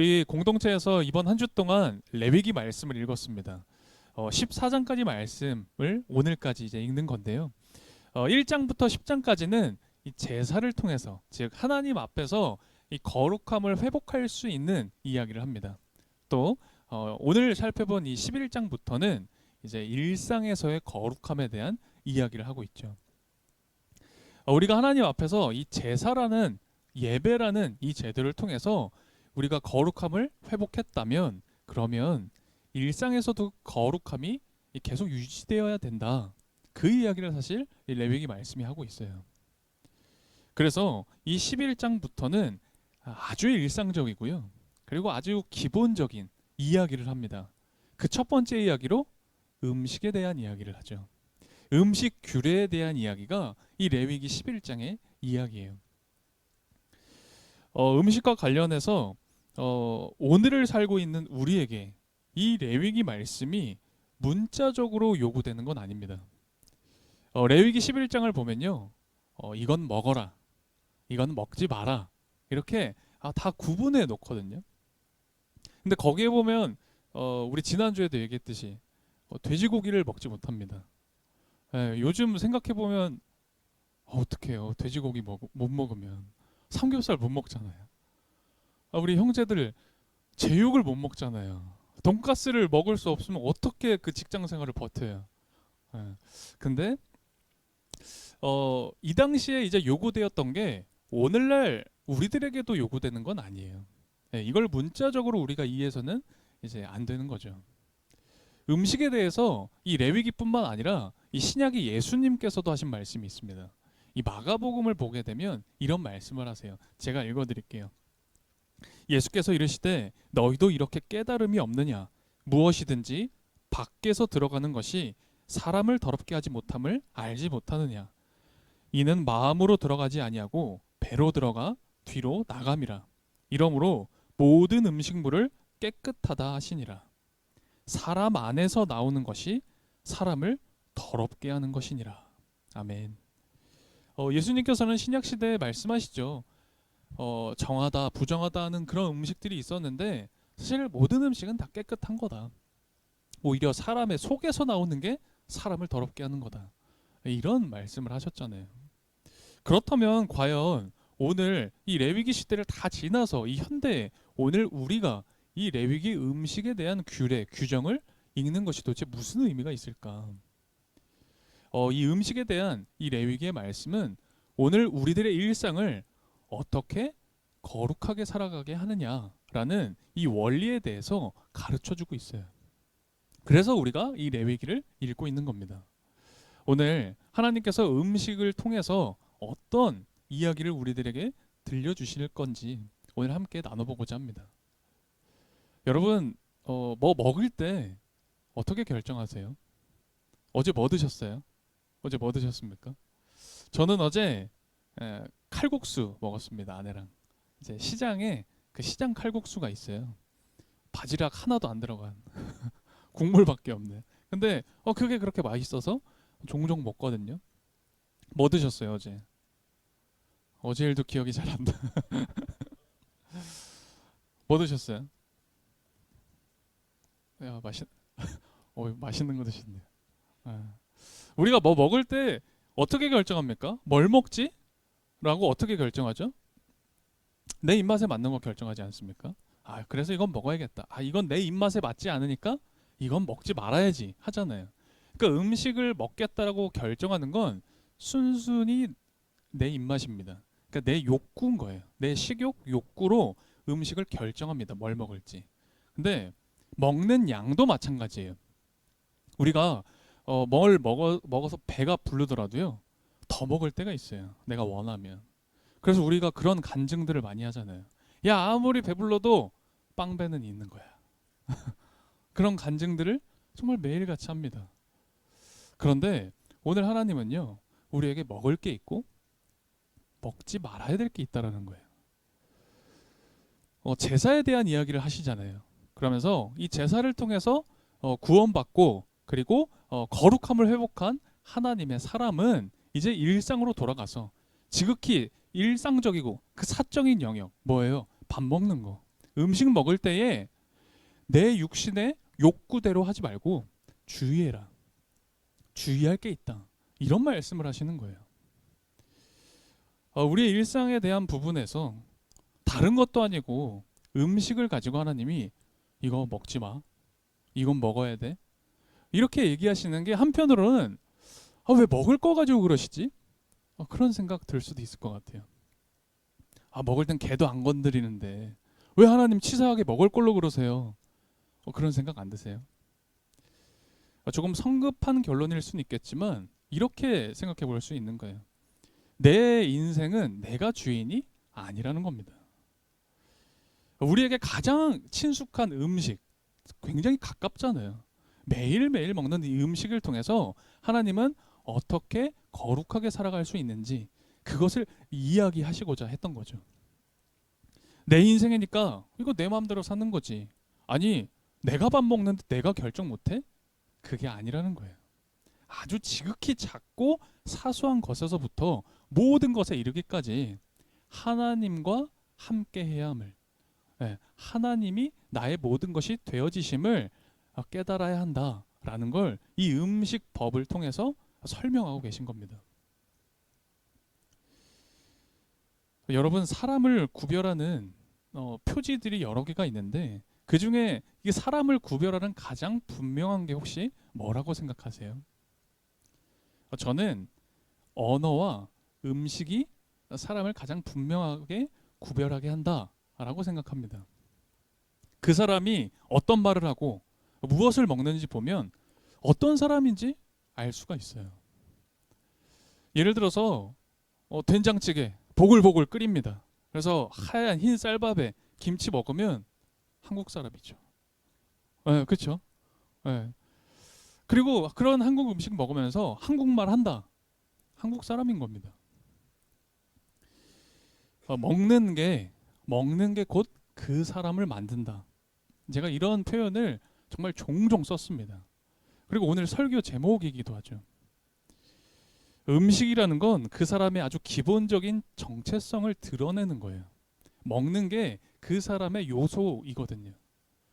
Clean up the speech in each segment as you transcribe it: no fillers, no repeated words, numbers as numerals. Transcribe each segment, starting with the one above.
우리 공동체에서 이번 한 주 동안 레위기 말씀을 읽었습니다. 14장까지 말씀을 오늘까지 이제 읽는 건데요. 1장부터 10장까지는 이 제사를 통해서, 즉 하나님 앞에서 이 거룩함을 회복할 수 있는 이야기를 합니다. 또 오늘 살펴본 이 11장부터는 이제 일상에서의 거룩함에 대한 이야기를 하고 있죠. 우리가 하나님 앞에서 이 제사라는, 예배라는 이 제도를 통해서 우리가 거룩함을 회복했다면, 그러면 일상에서도 거룩함이 계속 유지되어야 된다. 그 이야기를 사실 이 레위기 말씀이 하고 있어요. 그래서 이 11장부터는 아주 일상적이고요, 그리고 아주 기본적인 이야기를 합니다. 그 첫 번째 이야기로 음식에 대한 이야기를 하죠. 음식 규례에 대한 이야기가 이 레위기 11장의 이야기예요. 음식과 관련해서 오늘을 살고 있는 우리에게 이 레위기 말씀이 문자적으로 요구되는 건 아닙니다. 레위기 11장을 보면요, 이건 먹어라, 이건 먹지 마라, 이렇게 다 구분해 놓거든요. 근데 거기에 보면 우리 지난주에도 얘기했듯이 돼지고기를 먹지 못합니다. 요즘 생각해 보면 어떡해요, 돼지고기 못 먹으면. 삼겹살 못 먹잖아요. 우리 형제들 제육을 못 먹잖아요. 돈가스를 먹을 수 없으면 어떻게 그 직장 생활을 버텨요. 근데 이 당시에 이제 요구되었던 게 오늘날 우리들에게도 요구되는 건 아니에요. 이걸 문자적으로 우리가 이해해서는 이제 안 되는 거죠. 음식에 대해서 이 레위기뿐만 아니라 이 신약의 예수님께서도 하신 말씀이 있습니다. 이 마가복음을 보게 되면 이런 말씀을 하세요. 제가 읽어드릴게요. 예수께서 이르시되 너희도 이렇게 깨달음이 없느냐? 무엇이든지 밖에서 들어가는 것이 사람을 더럽게 하지 못함을 알지 못하느냐? 이는 마음으로 들어가지 아니하고 배로 들어가 뒤로 나감이라. 이러므로 모든 음식물을 깨끗하다 하시니라. 사람 안에서 나오는 것이 사람을 더럽게 하는 것이니라. 아멘. 예수님께서는 신약 시대에 말씀하시죠. 정하다, 부정하다 하는 그런 음식들이 있었는데 사실 모든 음식은 다 깨끗한 거다. 오히려 사람의 속에서 나오는 게 사람을 더럽게 하는 거다. 이런 말씀을 하셨잖아요. 그렇다면 과연 오늘 이 레위기 시대를 다 지나서 이 현대에 오늘 우리가 이 레위기 음식에 대한 규례, 규정을 읽는 것이 도대체 무슨 의미가 있을까? 이 음식에 대한 이 레위기의 말씀은 오늘 우리들의 일상을 어떻게 거룩하게 살아가게 하느냐라는 이 원리에 대해서 가르쳐주고 있어요. 그래서 우리가 이 레위기를 읽고 있는 겁니다. 오늘 하나님께서 음식을 통해서 어떤 이야기를 우리들에게 들려주실 건지 오늘 함께 나눠보고자 합니다. 여러분, 뭐 먹을 때 어떻게 결정하세요? 어제 뭐 드셨어요? 어제 뭐 드셨습니까? 저는 어제 칼국수 먹었습니다. 아내랑. 이제 시장에 그 시장 칼국수가 있어요. 바지락 하나도 안 들어간 국물밖에 없네. 근데 그게 그렇게 맛있어서 종종 먹거든요. 뭐 드셨어요 어제? 어제 일도 기억이 잘 안 나. 뭐 드셨어요? 야, 맛있는 거 드셨네요. 우리가 뭐 먹을 때 어떻게 결정합니까? 뭘 먹지? 라고 어떻게 결정하죠? 내 입맛에 맞는 거 결정하지 않습니까? 그래서 이건 먹어야겠다. 이건 내 입맛에 맞지 않으니까 이건 먹지 말아야지 하잖아요. 그러니까 음식을 먹겠다라고 결정하는 건 순순히 내 입맛입니다. 그러니까 내 욕구인 거예요. 내 식욕, 욕구로 음식을 결정합니다. 뭘 먹을지. 근데 먹는 양도 마찬가지예요. 우리가 먹어서 배가 부르더라도요, 더 먹을 때가 있어요. 내가 원하면. 그래서 우리가 그런 간증들을 많이 하잖아요. 야, 아무리 배불러도 빵배는 있는 거야. 그런 간증들을 정말 매일같이 합니다. 그런데 오늘 하나님은요, 우리에게 먹을 게 있고 먹지 말아야 될 게 있다라는 거예요. 제사에 대한 이야기를 하시잖아요. 그러면서 이 제사를 통해서 구원받고 그리고 거룩함을 회복한 하나님의 사람은 이제 일상으로 돌아가서 지극히 일상적이고 그 사적인 영역, 뭐예요? 밥 먹는 거. 음식 먹을 때에 내 육신의 욕구대로 하지 말고 주의해라. 주의할 게 있다. 이런 말씀을 하시는 거예요. 우리의 일상에 대한 부분에서 다른 것도 아니고 음식을 가지고 하나님이 이거 먹지 마. 이건 먹어야 돼. 이렇게 얘기하시는 게 한편으로는 왜 먹을 거 가지고 그러시지? 그런 생각 들 수도 있을 것 같아요. 먹을 땐 개도 안 건드리는데 왜 하나님 치사하게 먹을 걸로 그러세요? 그런 생각 안 드세요? 조금 성급한 결론일 수는 있겠지만 이렇게 생각해 볼 수 있는 거예요. 내 인생은 내가 주인이 아니라는 겁니다. 우리에게 가장 친숙한 음식, 굉장히 가깝잖아요. 매일매일 먹는 이 음식을 통해서 하나님은 어떻게 거룩하게 살아갈 수 있는지 그것을 이야기하시고자 했던 거죠. 내 인생이니까 이거 내 마음대로 사는 거지. 아니, 내가 밥 먹는데 내가 결정 못해? 그게 아니라는 거예요. 아주 지극히 작고 사소한 것에서부터 모든 것에 이르기까지 하나님과 함께 해야 함을, 하나님이 나의 모든 것이 되어지심을 깨달아야 한다라는 걸 이 음식법을 통해서 설명하고 계신 겁니다. 여러분, 사람을 구별하는 표지들이 여러 개가 있는데 그 중에 이 사람을 구별하는 가장 분명한 게 혹시 뭐라고 생각하세요? 저는 언어와 음식이 사람을 가장 분명하게 구별하게 한다라고 생각합니다. 그 사람이 어떤 말을 하고 무엇을 먹는지 보면 어떤 사람인지 알 수가 있어요. 예를 들어서 된장찌개 보글보글 끓입니다. 그래서 하얀 흰 쌀밥에 김치 먹으면 한국 사람이죠. 그렇죠? 그리고 그런 한국 음식 먹으면서 한국말 한다. 한국 사람인 겁니다. 먹는 게 곧 그 사람을 만든다. 제가 이런 표현을 정말 종종 썼습니다. 그리고 오늘 설교 제목이기도 하죠. 음식이라는 건 그 사람의 아주 기본적인 정체성을 드러내는 거예요. 먹는 게 그 사람의 요소이거든요.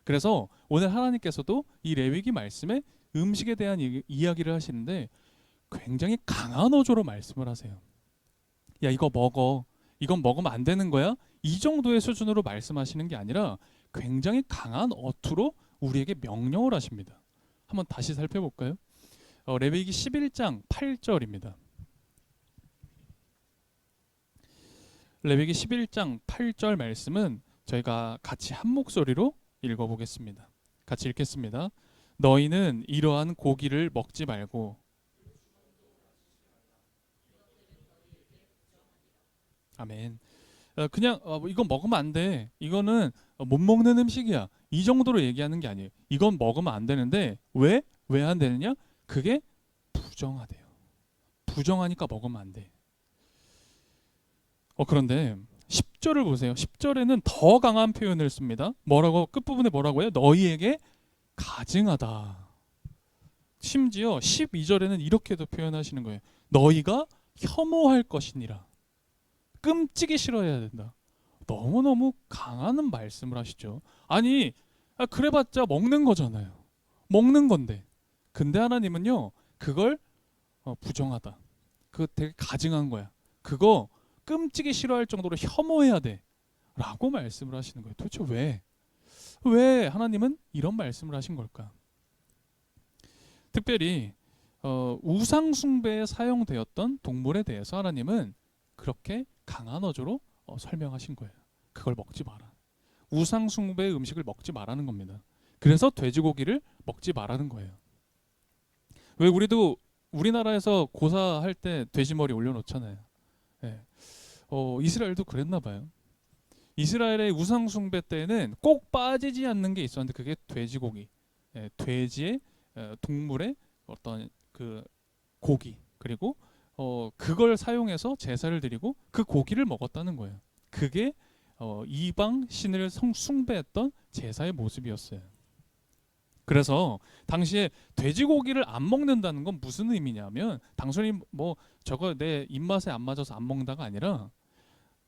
그래서 오늘 하나님께서도 이 레위기 말씀에 음식에 대한 이야기를 하시는데 굉장히 강한 어조로 말씀을 하세요. 야, 이거 먹어. 이건 먹으면 안 되는 거야? 이 정도의 수준으로 말씀하시는 게 아니라 굉장히 강한 어투로 우리에게 명령을 하십니다. 한번 다시 살펴볼까요? 레위기 11장 8절입니다. 레위기 11장 8절 말씀은 저희가 같이 한 목소리로 읽어보겠습니다. 같이 읽겠습니다. 너희는 이러한 고기를 먹지 말고. 아멘. 그냥 이건 먹으면 안 돼. 이거는 못 먹는 음식이야. 이 정도로 얘기하는 게 아니에요. 이건 먹으면 안 되는데 왜? 왜 안 되느냐? 그게 부정하대요. 부정하니까 먹으면 안 돼. 그런데 10절을 보세요. 10절에는 더 강한 표현을 씁니다. 뭐라고? 끝부분에 뭐라고 해요? 너희에게 가증하다. 심지어 12절에는 이렇게도 표현하시는 거예요. 너희가 혐오할 것이니라. 끔찍이 싫어해야 된다. 너무너무 강한 말씀을 하시죠. 아니, 그래봤자 먹는 거잖아요. 먹는 건데. 근데 하나님은요, 그걸 부정하다. 그거 되게 가증한 거야. 그거 끔찍이 싫어할 정도로 혐오해야 돼. 라고 말씀을 하시는 거예요. 도대체 왜? 왜 하나님은 이런 말씀을 하신 걸까? 특별히 우상 숭배에 사용되었던 동물에 대해서 하나님은 그렇게 강한 어조로 설명하신 거예요. 그걸 먹지 마라. 우상 숭배의 음식을 먹지 말라는 겁니다. 그래서 돼지고기를 먹지 말라는 거예요. 왜 우리도 우리나라에서 고사할 때 돼지머리 올려놓잖아요. 이스라엘도 그랬나 봐요. 이스라엘의 우상 숭배 때는 꼭 빠지지 않는 게 있었는데 그게 돼지고기, 돼지의 동물의 어떤 그 고기, 그리고 그걸 사용해서 제사를 드리고 그 고기를 먹었다는 거예요. 그게 이방 신을 숭배했던 제사의 모습이었어요. 그래서 당시에 돼지고기를 안 먹는다는 건 무슨 의미냐면 단순히 뭐 저거 내 입맛에 안 맞아서 안 먹는다가 아니라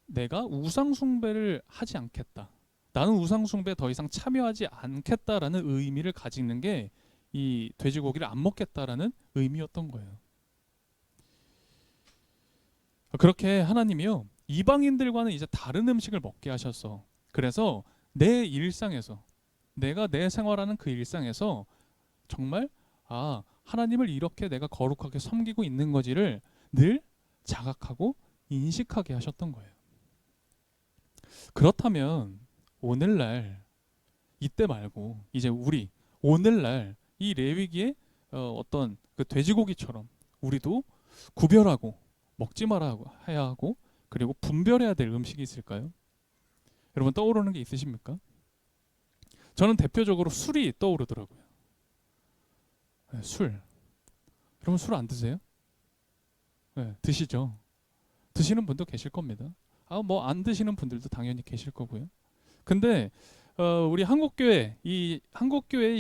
내가 우상 숭배를 하지 않겠다. 나는 우상 숭배에 더 이상 참여하지 않겠다라는 의미를 가지는 게 이 돼지고기를 안 먹겠다라는 의미였던 거예요. 그렇게 하나님이요, 이방인들과는 이제 다른 음식을 먹게 하셨어. 그래서 내 일상에서, 내가 내 생활하는 그 일상에서 정말 하나님을 이렇게 내가 거룩하게 섬기고 있는 거지를 늘 자각하고 인식하게 하셨던 거예요. 그렇다면 오늘날 이때 말고 이제 우리 오늘날 이 레위기의 어떤 그 돼지고기처럼 우리도 구별하고 먹지 말아야 하고 그리고 분별해야 될 음식이 있을까요? 여러분 떠오르는 게 있으십니까? 저는 대표적으로 술이 떠오르더라고요. 네, 술. 여러분 술 안 드세요? 네, 드시죠. 드시는 분도 계실 겁니다. 뭐 안 드시는 분들도 당연히 계실 거고요. 근데 우리 한국교회 이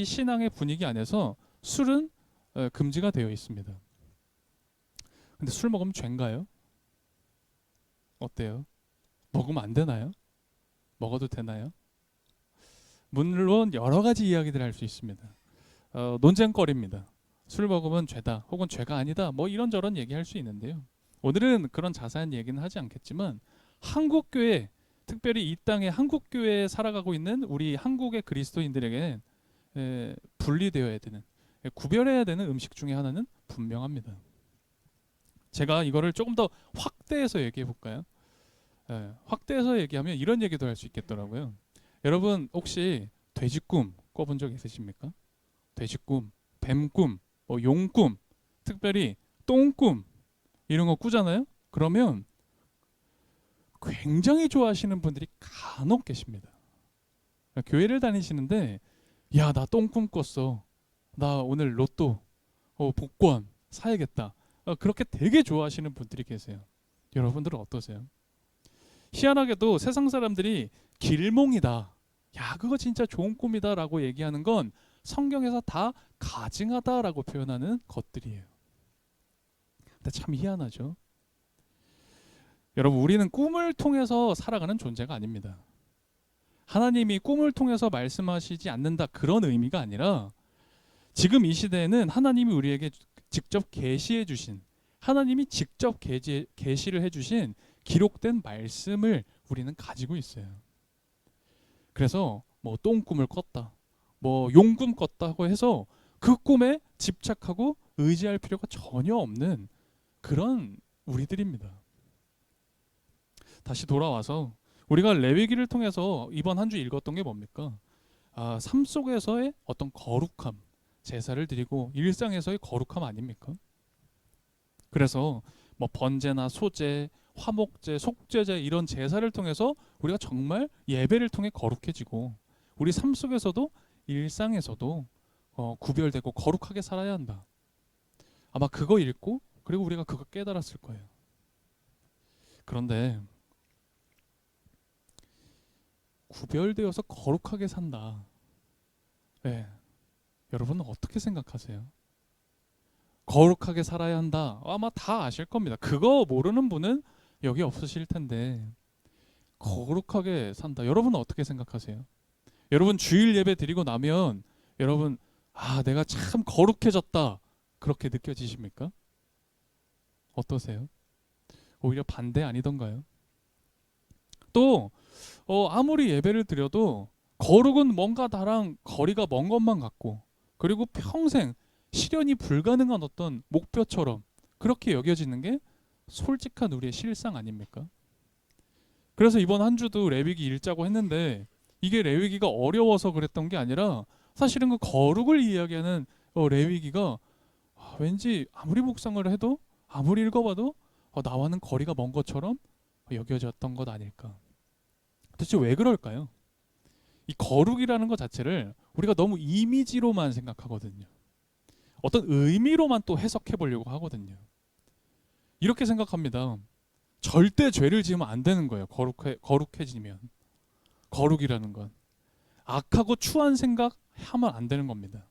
신앙의 분위기 안에서 술은 금지가 되어 있습니다. 근데 술 먹으면 죄인가요? 어때요? 먹으면 안 되나요? 먹어도 되나요? 물론 여러 가지 이야기들 할 수 있습니다. 논쟁거리입니다. 술 먹으면 죄다 혹은 죄가 아니다 뭐 이런저런 얘기할 수 있는데요. 오늘은 그런 자세한 얘기는 하지 않겠지만 한국교회, 특별히 이 땅에 한국교회에 살아가고 있는 우리 한국의 그리스도인들에게는 분리되어야 되는, 구별해야 되는 음식 중에 하나는 분명합니다. 제가 이거를 조금 더 확대해서 얘기해 볼까요? 확대해서 얘기하면 이런 얘기도 할 수 있겠더라고요. 여러분 혹시 돼지꿈 꿔본 적 있으십니까? 돼지꿈, 뱀꿈, 용꿈, 특별히 똥꿈 이런 거 꾸잖아요. 그러면 굉장히 좋아하시는 분들이 간혹 계십니다. 교회를 다니시는데 야, 나 똥꿈 꿨어. 나 오늘 로또 복권 사야겠다. 그렇게 되게 좋아하시는 분들이 계세요. 여러분들은 어떠세요? 희한하게도 세상 사람들이 길몽이다, 야 그거 진짜 좋은 꿈이다 라고 얘기하는 건 성경에서 다 가증하다라고 표현하는 것들이에요. 근데 참 희한하죠. 여러분 우리는 꿈을 통해서 살아가는 존재가 아닙니다. 하나님이 꿈을 통해서 말씀하시지 않는다 그런 의미가 아니라 지금 이 시대에는 하나님이 우리에게 직접 계시해 주신, 하나님이 직접 계시를 해주신 기록된 말씀을 우리는 가지고 있어요. 그래서 뭐 똥꿈을 꿨다, 뭐 용꿈 꿨다고 해서 그 꿈에 집착하고 의지할 필요가 전혀 없는 그런 우리들입니다. 다시 돌아와서 우리가 레위기를 통해서 이번 한 주 읽었던 게 뭡니까? 삶 속에서의 어떤 거룩함, 제사를 드리고 일상에서의 거룩함 아닙니까? 그래서 뭐 번제나 소제, 화목제, 속죄제 이런 제사를 통해서 우리가 정말 예배를 통해 거룩해지고 우리 삶 속에서도 일상에서도 구별되고 거룩하게 살아야 한다. 아마 그거 읽고 그리고 우리가 그거 깨달았을 거예요. 그런데 구별되어서 거룩하게 산다. 네. 여러분은 어떻게 생각하세요? 거룩하게 살아야 한다. 아마 다 아실 겁니다. 그거 모르는 분은 여기 없으실 텐데 거룩하게 산다. 여러분은 어떻게 생각하세요? 여러분 주일 예배 드리고 나면 여러분 내가 참 거룩해졌다 그렇게 느껴지십니까? 어떠세요? 오히려 반대 아니던가요? 또 아무리 예배를 드려도 거룩은 뭔가 나랑 거리가 먼 것만 같고 그리고 평생 실현이 불가능한 어떤 목표처럼 그렇게 여겨지는 게 솔직한 우리의 실상 아닙니까? 그래서 이번 한 주도 레위기 읽자고 했는데 이게 레위기가 어려워서 그랬던 게 아니라 사실은 그 거룩을 이야기하는 레위기가 왠지 아무리 묵상을 해도 아무리 읽어봐도 나와는 거리가 먼 것처럼 여겨졌던 것 아닐까. 도대체 왜 그럴까요? 이 거룩이라는 것 자체를 우리가 너무 이미지로만 생각하거든요. 어떤 의미로만 또 해석해 보려고 하거든요. 이렇게 생각합니다. 절대 죄를 지으면 안 되는 거예요. 거룩해지면. 거룩이라는 건 악하고 추한 생각 하면 안 되는 겁니다.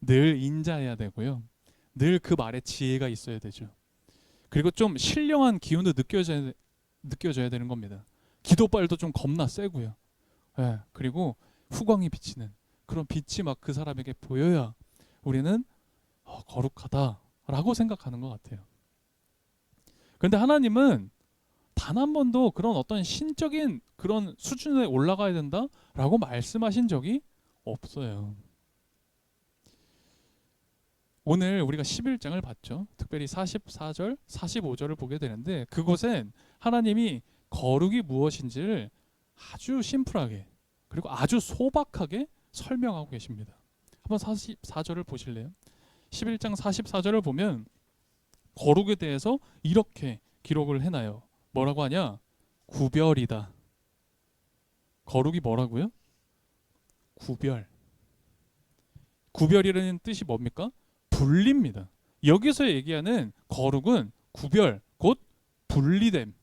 늘 인자해야 되고요. 늘 그 말에 지혜가 있어야 되죠. 그리고 좀 신령한 기운도 느껴져야 되는 겁니다. 기도발도 좀 겁나 세고요. 예, 그리고 후광이 비치는 그런 빛이 막 그 사람에게 보여야 우리는 거룩하다라고 생각하는 것 같아요. 그런데 하나님은 단 한 번도 그런 어떤 신적인 그런 수준에 올라가야 된다라고 말씀하신 적이 없어요. 오늘 우리가 11장을 봤죠. 특별히 44절, 45절을 보게 되는데 그곳엔 하나님이 거룩이 무엇인지를 아주 심플하게 그리고 아주 소박하게 설명하고 계십니다. 한번 44절을 보실래요? 11장 44절을 보면 거룩에 대해서 이렇게 기록을 해놔요. 뭐라고 하냐? 구별이다. 거룩이 뭐라고요? 구별. 구별이라는 뜻이 뭡니까? 분리입니다. 여기서 얘기하는 거룩은 구별, 곧 분리됨,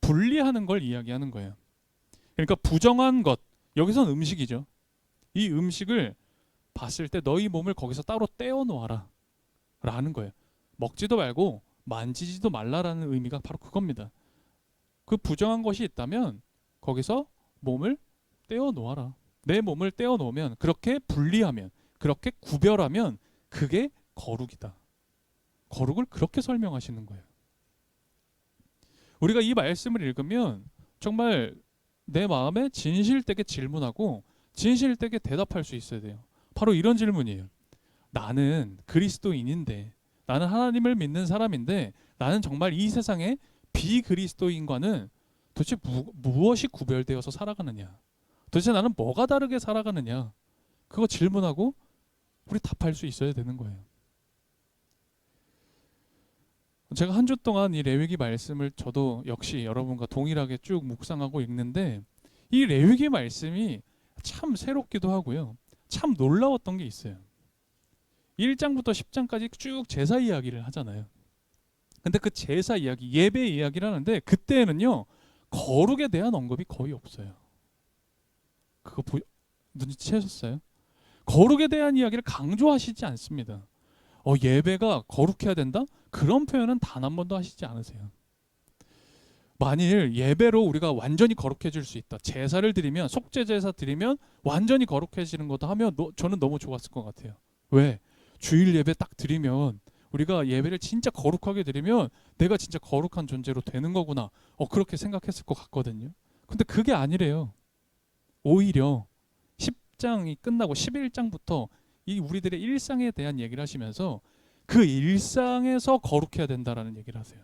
분리하는 걸 이야기하는 거예요. 그러니까 부정한 것, 여기서는 음식이죠. 이 음식을 봤을 때 너희 몸을 거기서 따로 떼어 놓아라 라는 거예요. 먹지도 말고 만지지도 말라라는 의미가 바로 그겁니다. 그 부정한 것이 있다면 거기서 몸을 떼어 놓아라. 내 몸을 떼어 놓으면, 그렇게 분리하면, 그렇게 구별하면 그게 거룩이다. 거룩을 그렇게 설명하시는 거예요. 우리가 이 말씀을 읽으면 정말 내 마음에 진실되게 질문하고 진실되게 대답할 수 있어야 돼요. 바로 이런 질문이에요. 나는 그리스도인인데, 나는 하나님을 믿는 사람인데, 나는 정말 이 세상에 비그리스도인과는 도대체 무엇이 구별되어서 살아가느냐? 도대체 나는 뭐가 다르게 살아가느냐? 그거 질문하고 우리 답할 수 있어야 되는 거예요. 제가 한 주 동안 이 레위기 말씀을 저도 역시 여러분과 동일하게 쭉 묵상하고 읽는데, 이 레위기 말씀이 참 새롭기도 하고요. 참 놀라웠던 게 있어요. 1장부터 10장까지 쭉 제사 이야기를 하잖아요. 근데 그 제사 이야기, 예배 이야기를 하는데 그때는요, 거룩에 대한 언급이 거의 없어요. 그거 눈치채셨어요? 거룩에 대한 이야기를 강조하시지 않습니다. 예배가 거룩해야 된다? 그런 표현은 단 한 번도 하시지 않으세요. 만일 예배로 우리가 완전히 거룩해질 수 있다, 제사를 드리면, 속죄 제사 드리면 완전히 거룩해지는 거다 하면 저는 너무 좋았을 것 같아요. 왜? 주일 예배 딱 드리면, 우리가 예배를 진짜 거룩하게 드리면 내가 진짜 거룩한 존재로 되는 거구나, 그렇게 생각했을 것 같거든요. 근데 그게 아니래요. 오히려 10장이 끝나고 11장부터 이 우리들의 일상에 대한 얘기를 하시면서 그 일상에서 거룩해야 된다라는 얘기를 하세요.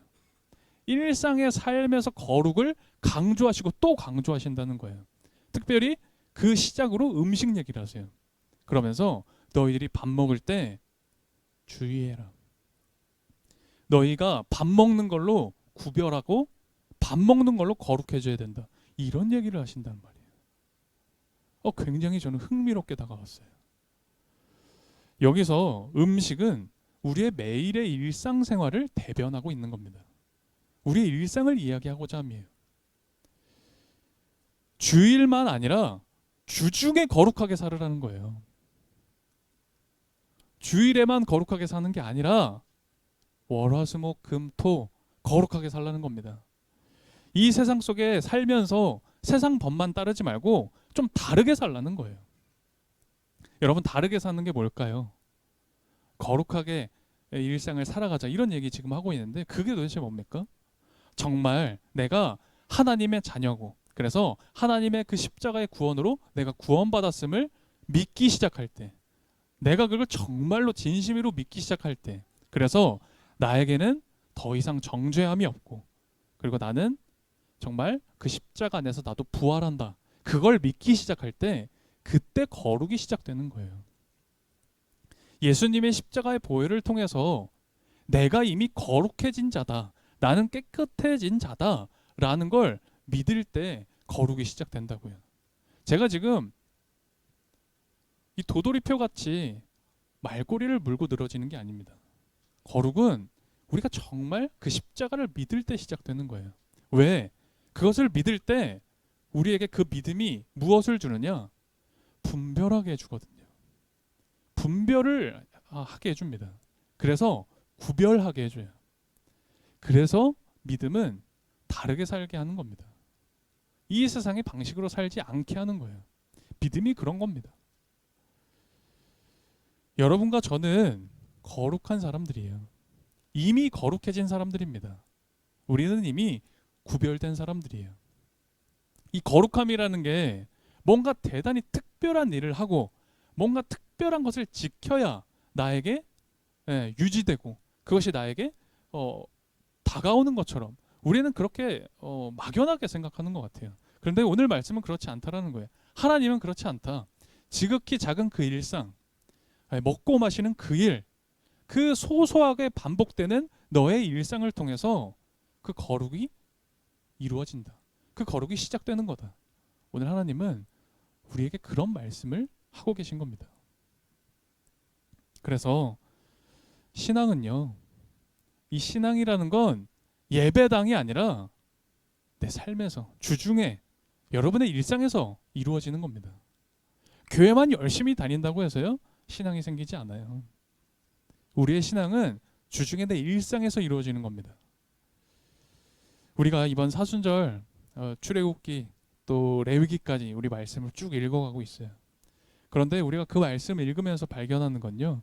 일상의 삶에서 거룩을 강조하시고 또 강조하신다는 거예요. 특별히 그 시작으로 음식 얘기를 하세요. 그러면서 너희들이 밥 먹을 때 주의해라. 너희가 밥 먹는 걸로 구별하고 밥 먹는 걸로 거룩해져야 된다. 이런 얘기를 하신단 말이에요. 굉장히 저는 흥미롭게 다가왔어요. 여기서 음식은 우리의 매일의 일상생활을 대변하고 있는 겁니다. 우리의 일상을 이야기하고자 함이에요. 주일만 아니라 주중에 거룩하게 살으라는 거예요. 주일에만 거룩하게 사는 게 아니라 월화수목금토 거룩하게 살라는 겁니다. 이 세상 속에 살면서 세상 법만 따르지 말고 좀 다르게 살라는 거예요. 여러분, 다르게 사는 게 뭘까요? 거룩하게 일상을 살아가자, 이런 얘기 지금 하고 있는데 그게 도대체 뭡니까? 정말 내가 하나님의 자녀고, 그래서 하나님의 그 십자가의 구원으로 내가 구원받았음을 믿기 시작할 때, 내가 그걸 정말로 진심으로 믿기 시작할 때, 그래서 나에게는 더 이상 정죄함이 없고, 그리고 나는 정말 그 십자가 안에서 나도 부활한다, 그걸 믿기 시작할 때 그때 거룩이 시작되는 거예요. 예수님의 십자가의 보혈을 통해서 내가 이미 거룩해진 자다, 나는 깨끗해진 자다 라는 걸 믿을 때 거룩이 시작된다고요. 제가 지금 이 도돌이표 같이 말꼬리를 물고 늘어지는 게 아닙니다. 거룩은 우리가 정말 그 십자가를 믿을 때 시작되는 거예요. 왜? 그것을 믿을 때 우리에게 그 믿음이 무엇을 주느냐? 분별하게 해주거든요. 분별을 하게 해줍니다. 그래서 구별하게 해줘요. 그래서 믿음은 다르게 살게 하는 겁니다. 이 세상의 방식으로 살지 않게 하는 거예요. 믿음이 그런 겁니다. 여러분과 저는 거룩한 사람들이에요. 이미 거룩해진 사람들입니다. 우리는 이미 구별된 사람들이에요. 이 거룩함이라는 게 뭔가 대단히 특별한 일을 하고 뭔가 특별한 것을 지켜야 나에게 유지되고 그것이 나에게 다가오는 것처럼 우리는 그렇게 막연하게 생각하는 것 같아요. 그런데 오늘 말씀은 그렇지 않다라는 거예요. 하나님은 그렇지 않다. 지극히 작은 그 일상, 먹고 마시는 그 일, 그 소소하게 반복되는 너의 일상을 통해서 그 거룩이 이루어진다. 그 거룩이 시작되는 거다. 오늘 하나님은 우리에게 그런 말씀을 하고 계신 겁니다. 그래서 신앙은요, 이 신앙이라는 건 예배당이 아니라 내 삶에서, 주중에, 여러분의 일상에서 이루어지는 겁니다. 교회만 열심히 다닌다고 해서요, 신앙이 생기지 않아요. 우리의 신앙은 주중에 내 일상에서 이루어지는 겁니다. 우리가 이번 사순절 출애굽기 또 레위기까지 우리 말씀을 쭉 읽어가고 있어요. 그런데 우리가 그 말씀을 읽으면서 발견하는 건요,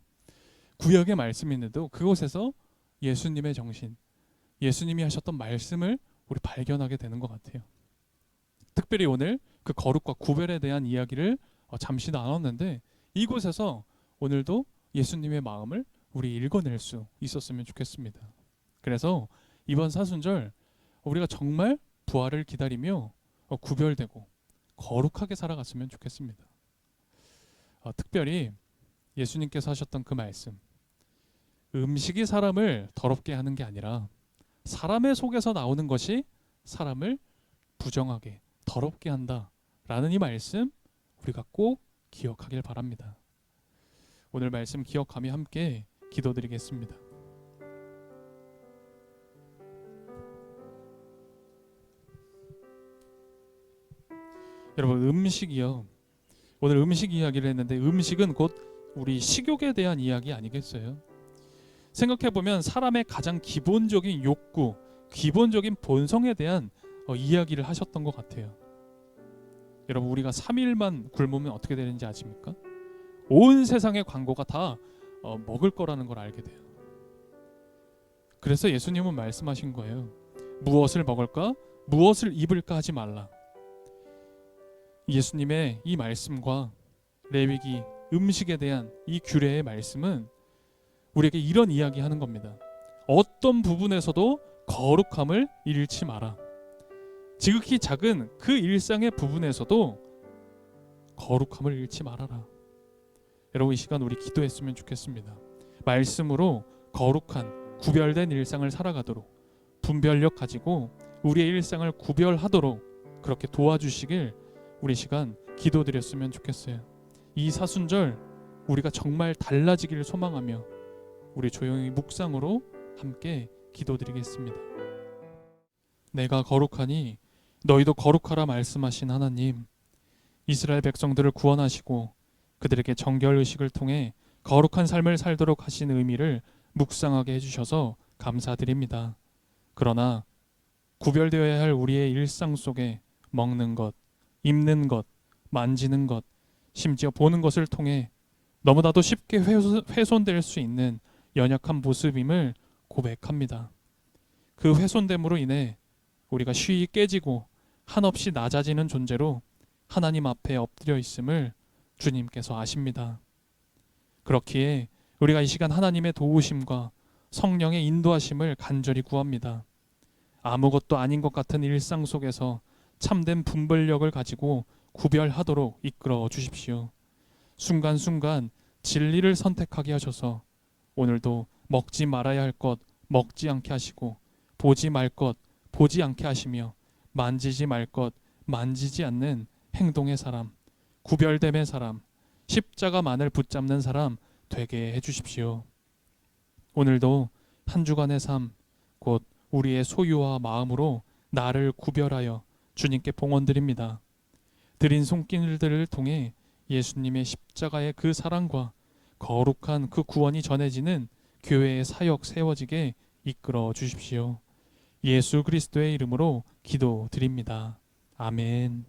구약의 말씀인데도 그곳에서 예수님의 정신, 예수님이 하셨던 말씀을 우리 발견하게 되는 것 같아요. 특별히 오늘 그 거룩과 구별에 대한 이야기를 잠시 나눴는데 이곳에서 오늘도 예수님의 마음을 우리 읽어낼 수 있었으면 좋겠습니다. 그래서 이번 사순절 우리가 정말 부활을 기다리며 구별되고 거룩하게 살아갔으면 좋겠습니다. 특별히 예수님께서 하셨던 그 말씀, 음식이 사람을 더럽게 하는 게 아니라 사람의 속에서 나오는 것이 사람을 부정하게 더럽게 한다라는 이 말씀 우리가 꼭 기억하길 바랍니다. 오늘 말씀 기억하며 함께 기도드리겠습니다. 여러분, 음식이요, 오늘 음식 이야기를 했는데 음식은 곧 우리 식욕에 대한 이야기 아니겠어요? 생각해보면 사람의 가장 기본적인 욕구, 기본적인 본성에 대한 이야기를 하셨던 것 같아요. 여러분, 우리가 3일만 굶으면 어떻게 되는지 아십니까? 온 세상의 광고가 다 먹을 거라는 걸 알게 돼요. 그래서 예수님은 말씀하신 거예요. 무엇을 먹을까? 무엇을 입을까 하지 말라. 예수님의 이 말씀과 레위기 음식에 대한 이 규례의 말씀은 우리에게 이런 이야기 하는 겁니다. 어떤 부분에서도 거룩함을 잃지 마라. 지극히 작은 그 일상의 부분에서도 거룩함을 잃지 말아라. 여러분, 이 시간 우리 기도했으면 좋겠습니다. 말씀으로 거룩한 구별된 일상을 살아가도록 분별력 가지고 우리의 일상을 구별하도록 그렇게 도와주시길 우리 시간 기도드렸으면 좋겠어요. 이 사순절 우리가 정말 달라지기를 소망하며 우리 조용히 묵상으로 함께 기도드리겠습니다. 내가 거룩하니 너희도 거룩하라 말씀하신 하나님, 이스라엘 백성들을 구원하시고 그들에게 정결의식을 통해 거룩한 삶을 살도록 하신 의미를 묵상하게 해주셔서 감사드립니다. 그러나 구별되어야 할 우리의 일상 속에 먹는 것, 입는 것, 만지는 것, 심지어 보는 것을 통해 너무나도 쉽게 훼손될 수 있는 연약한 모습임을 고백합니다. 그 훼손됨으로 인해 우리가 쉬이 깨지고 한없이 낮아지는 존재로 하나님 앞에 엎드려 있음을 주님께서 아십니다. 그렇기에 우리가 이 시간 하나님의 도우심과 성령의 인도하심을 간절히 구합니다. 아무것도 아닌 것 같은 일상 속에서 참된 분별력을 가지고 구별하도록 이끌어 주십시오. 순간순간 진리를 선택하게 하셔서 오늘도 먹지 말아야 할 것 먹지 않게 하시고 보지 말 것 보지 않게 하시며 만지지 말 것 만지지 않는 행동의 사람, 구별됨의 사람, 십자가만을 붙잡는 사람 되게 해주십시오. 오늘도 한 주간의 삶, 곧 우리의 소유와 마음으로 나를 구별하여 주님께 봉헌드립니다. 드린 손길들을 통해 예수님의 십자가의 그 사랑과 거룩한 그 구원이 전해지는 교회의 사역 세워지게 이끌어 주십시오. 예수 그리스도의 이름으로 기도드립니다. 아멘.